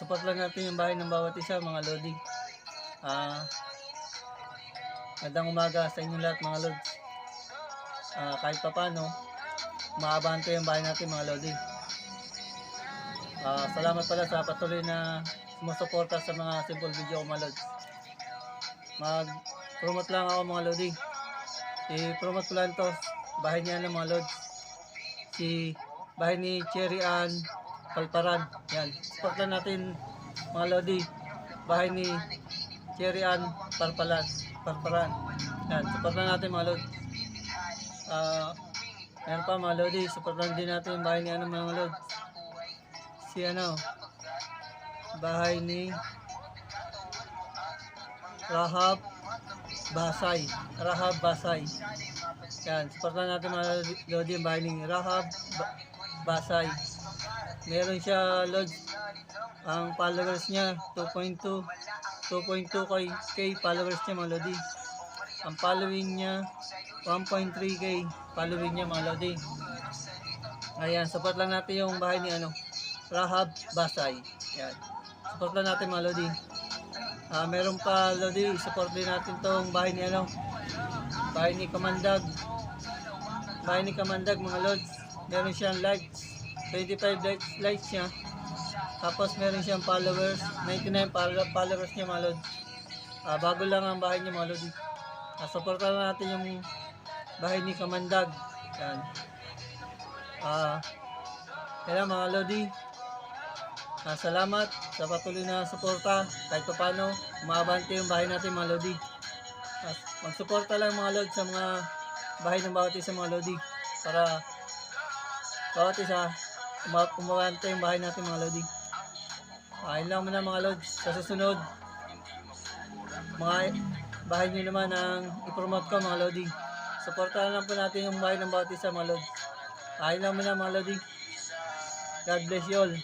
support lang natin yung bahay ng bawat isa mga Lodi. Magandang umaga sa inyo lahat mga Lods. Kahit pa paano, maabante yung bahay natin mga Lodi. Salamat pala sa patuloy na sumusuporta sa mga simple video ko mga Lods. Mag-promote lang ako mga Lodi. I-promote ko lang to, bahay niya ng mga Lods. Si bahay ni Cherry Ann Palparan. Yan, support lang natin mga Lodi. Bahay ni Cherry Ann Palparan. Yan, support lang natin mga Lodi. Yan pa mga Lodi, support lang din natin yung bahay ni mga Lodi. Si bahay ni Rahab Basay. Yan, support lang natin mga Lodi yung bahay ni Rahab Basay. Meron siya Lodi, ang followers niya 2.2 k followers niya mga Lodi. Ang following niya 1.3k following niya mga Lodi. Ayan, support lang natin yung bahay ni Rahab Basay. Yan, support lang natin mga Lodi. Meron pa Lodi, support din natin tong bahay ni bahay ni Kamandag mga Lods. Meron siyang likes, 25 likes niya. Tapos meron siyang followers, 99 followers niya mga Lods. Bago lang ang bahay niya mga Lodi. Support lang natin yung bahay ni Kamandag. Yan. Yan mga Lodi. Salamat sa patuloy na suporta. Kahit pa paano, umabante yung bahay natin mga Lodi. Magsuporta lang mga Lodi sa mga bahay ng bawat isa mga Lodi. Para bawat isa, umabante yung bahay natin mga Lodi. Ayun lang muna mga Lodi. Sa susunod, mga bahay nyo naman ang ipromote ko mga Lodi. Suportahan lang po natin yung bahay ng bawat isa mga Lodi. Ayun lang muna mga Lodi. God bless you all.